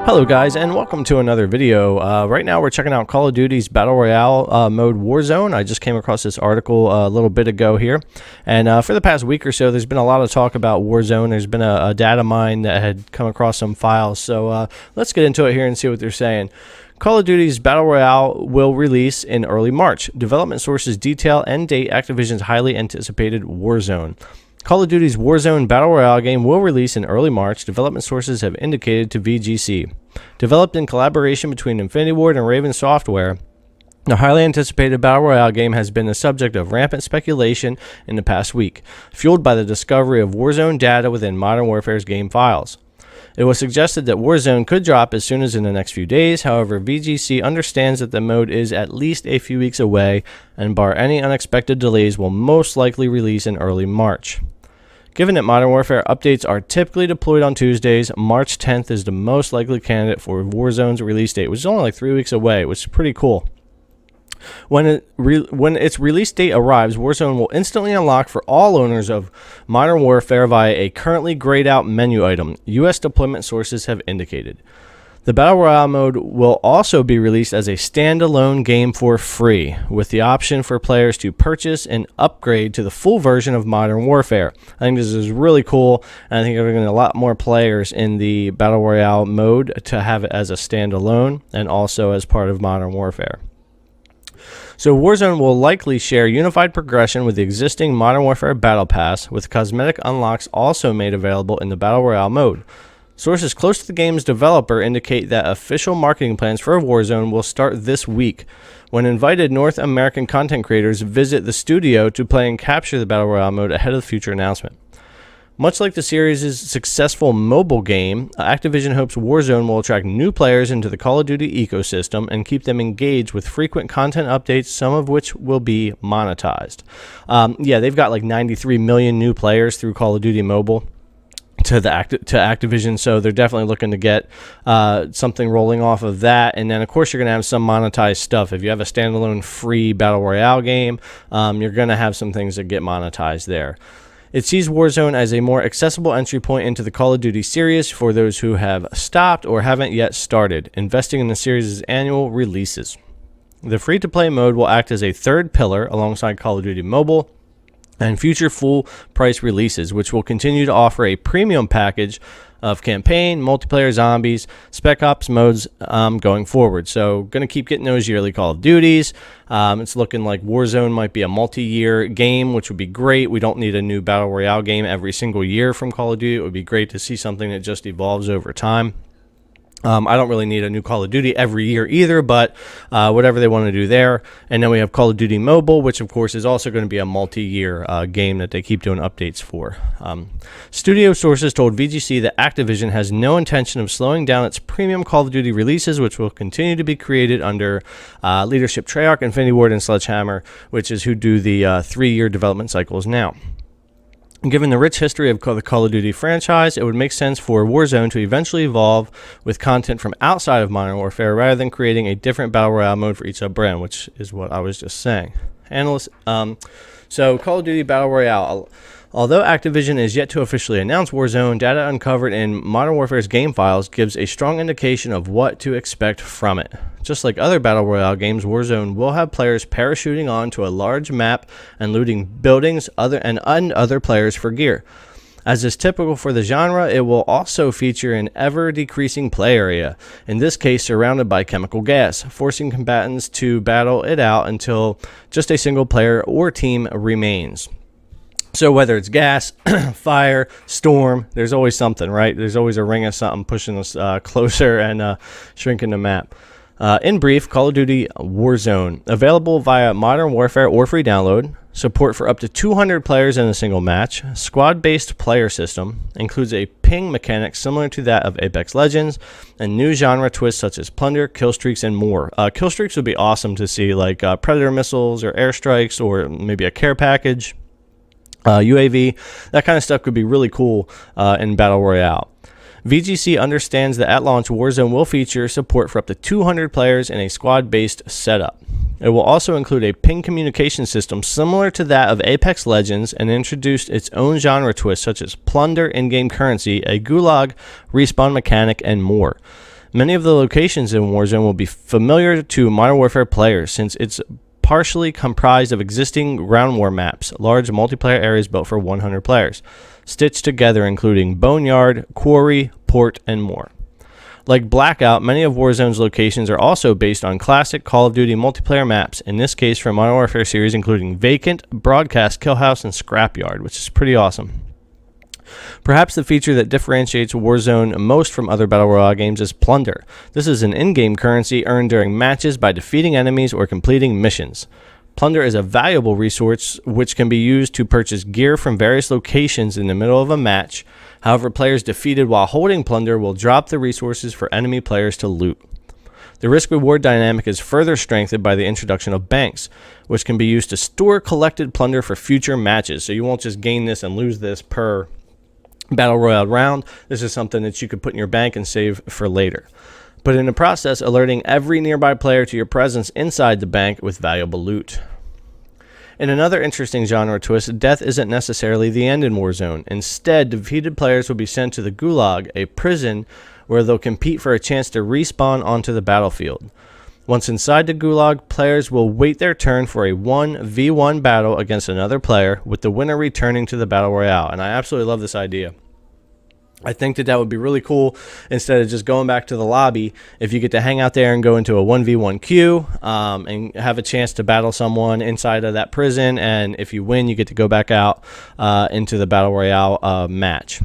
Hello guys, and welcome to another video. Right now we're checking out Call of Duty's Battle Royale mode Warzone. I just came across this article a little bit ago here, and for the past week or so there's been a lot of talk about Warzone. There's been a data mine that had come across some files, so let's get into it here and see what they're saying. Call of Duty's Battle Royale will release in early March. Development sources detail end date Activision's highly anticipated Warzone. Call of Duty's Warzone Battle Royale game will release in early March, development sources have indicated to VGC. Developed in collaboration between Infinity Ward and Raven Software, the highly anticipated Battle Royale game has been the subject of rampant speculation in the past week, fueled by the discovery of Warzone data within Modern Warfare's game files. It was suggested that Warzone could drop as soon as in the next few days. However, VGC understands that the mode is at least a few weeks away, and bar any unexpected delays will most likely release in early March. Given that Modern Warfare updates are typically deployed on Tuesdays, March 10th is the most likely candidate for Warzone's release date, which is only like 3 weeks away, which is pretty cool. When its release date arrives, Warzone will instantly unlock for all owners of Modern Warfare via a currently grayed out menu item, U.S. deployment sources have indicated. The Battle Royale mode will also be released as a standalone game for free, with the option for players to purchase and upgrade to the full version of Modern Warfare. I think this is really cool, and I think there are going to be a lot more players in the Battle Royale mode to have it as a standalone and also as part of Modern Warfare. So Warzone will likely share unified progression with the existing Modern Warfare Battle Pass, with cosmetic unlocks also made available in the Battle Royale mode. Sources close to the game's developer indicate that official marketing plans for Warzone will start this week, when invited North American content creators visit the studio to play and capture the Battle Royale mode ahead of the future announcement. Much like the series' successful mobile game, Activision hopes Warzone will attract new players into the Call of Duty ecosystem and keep them engaged with frequent content updates, some of which will be monetized. Yeah, they've got like 93 million new players through Call of Duty Mobile to Activision, so they're definitely looking to get something rolling off of that. And then of course you're going to have some monetized stuff. If you have a standalone free Battle Royale game, you're going to have some things that get monetized there. It sees Warzone as a more accessible entry point into the Call of Duty series for those who have stopped or haven't yet started investing in the series' annual releases. The free-to-play mode will act as a third pillar alongside Call of Duty Mobile and future full-price releases, which will continue to offer a premium package of campaign, multiplayer, zombies, spec ops modes going forward. So going to keep getting those yearly Call of Duties. It's looking like Warzone might be a multi-year game, which would be great. We don't need a new Battle Royale game every single year from Call of Duty. It would be great to see something that just evolves over time. I don't really need a new Call of Duty every year either, but whatever they want to do there. And then we have Call of Duty Mobile, which of course is also going to be a multi-year game that they keep doing updates for. Studio sources told VGC that Activision has no intention of slowing down its premium Call of Duty releases, which will continue to be created under leadership Treyarch, Infinity Ward, and Sledgehammer, which is who do the 3-year development cycles now. Given the rich history of the Call of Duty franchise, it would make sense for Warzone to eventually evolve with content from outside of Modern Warfare rather than creating a different Battle Royale mode for each sub-brand, which is what I was just saying. So Call of Duty Battle Royale. Although Activision is yet to officially announce Warzone, data uncovered in Modern Warfare's game files gives a strong indication of what to expect from it. Just like other Battle Royale games, Warzone will have players parachuting onto a large map and looting buildings and other players for gear. As is typical for the genre, it will also feature an ever-decreasing play area, in this case surrounded by chemical gas, forcing combatants to battle it out until just a single player or team remains. So whether it's gas, fire, storm, there's always something, right? There's always a ring of something pushing us closer and shrinking the map. In brief, Call of Duty Warzone, available via Modern Warfare or free download, support for up to 200 players in a single match, squad-based player system, includes a ping mechanic similar to that of Apex Legends, and new genre twists such as plunder, kill streaks, and more. Kill streaks would be awesome to see, like Predator missiles or airstrikes or maybe a care package. UAV, that kind of stuff could be really cool in Battle Royale. VGC understands that at launch, Warzone will feature support for up to 200 players in a squad-based setup. It will also include a ping communication system similar to that of Apex Legends and introduced its own genre twists such as plunder in-game currency, a gulag respawn mechanic, and more. Many of the locations in Warzone will be familiar to Modern Warfare players since it's partially comprised of existing ground war maps, large multiplayer areas built for 100 players, stitched together including Boneyard, Quarry, Port, and more. Like Blackout, many of Warzone's locations are also based on classic Call of Duty multiplayer maps, in this case from Modern Warfare series including Vacant, Broadcast, Killhouse, and Scrapyard, which is pretty awesome. Perhaps the feature that differentiates Warzone most from other Battle Royale games is Plunder. This is an in-game currency earned during matches by defeating enemies or completing missions. Plunder is a valuable resource which can be used to purchase gear from various locations in the middle of a match. However, players defeated while holding Plunder will drop the resources for enemy players to loot. The risk-reward dynamic is further strengthened by the introduction of banks, which can be used to store collected plunder for future matches. So you won't just gain this and lose this per Battle Royale round. This is something that you could put in your bank and save for later, but in the process alerting every nearby player to your presence inside the bank with valuable loot. In another interesting genre twist, death isn't necessarily the end in Warzone. Instead, defeated players will be sent to the Gulag, a prison where they'll compete for a chance to respawn onto the battlefield. Once inside the Gulag, players will wait their turn for a 1v1 battle against another player, with the winner returning to the Battle Royale. And I absolutely love this idea. I think that would be really cool. Instead of just going back to the lobby, if you get to hang out there and go into a 1v1 queue and have a chance to battle someone inside of that prison, and if you win, you get to go back out into the Battle Royale match.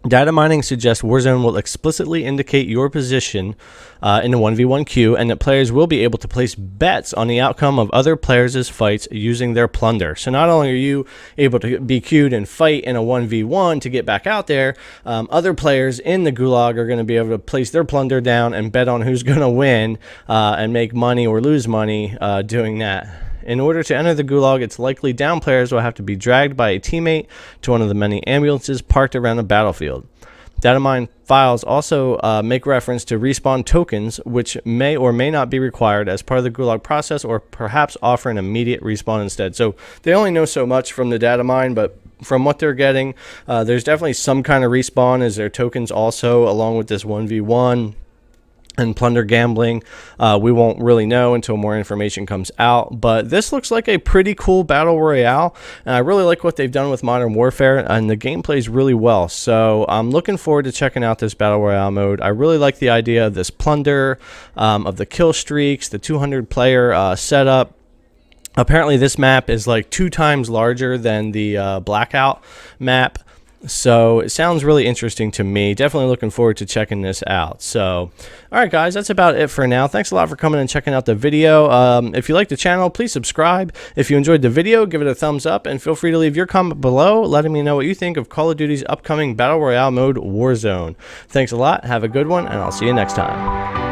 Data mining suggests Warzone will explicitly indicate your position in the 1v1 queue, and that players will be able to place bets on the outcome of other players' fights using their plunder. So not only are you able to be queued and fight in a 1v1 to get back out there, other players in the Gulag are going to be able to place their plunder down and bet on who's going to win and make money or lose money doing that. In order to enter the Gulag, it's likely down players will have to be dragged by a teammate to one of the many ambulances parked around the battlefield. Datamine files also make reference to respawn tokens, which may or may not be required as part of the Gulag process, or perhaps offer an immediate respawn instead. So they only know so much from the data mine, but from what they're getting, there's definitely some kind of respawn as their tokens also, along with this 1v1 and plunder gambling. We won't really know until more information comes out, but this looks like a pretty cool Battle Royale, and I really like what they've done with Modern Warfare, and the game plays really well. So I'm looking forward to checking out this Battle Royale mode. I really like the idea of this plunder, of the kill streaks, the 200 player setup. Apparently this map is like 2 times larger than the Blackout map. So it sounds really interesting to me. Definitely looking forward to checking this out. So, all right, guys, that's about it for now. Thanks a lot for coming and checking out the video. If you like the channel, please subscribe. If you enjoyed the video, give it a thumbs up, and feel free to leave your comment below, letting me know what you think of Call of Duty's upcoming Battle Royale mode, Warzone. Thanks a lot. Have a good one, and I'll see you next time.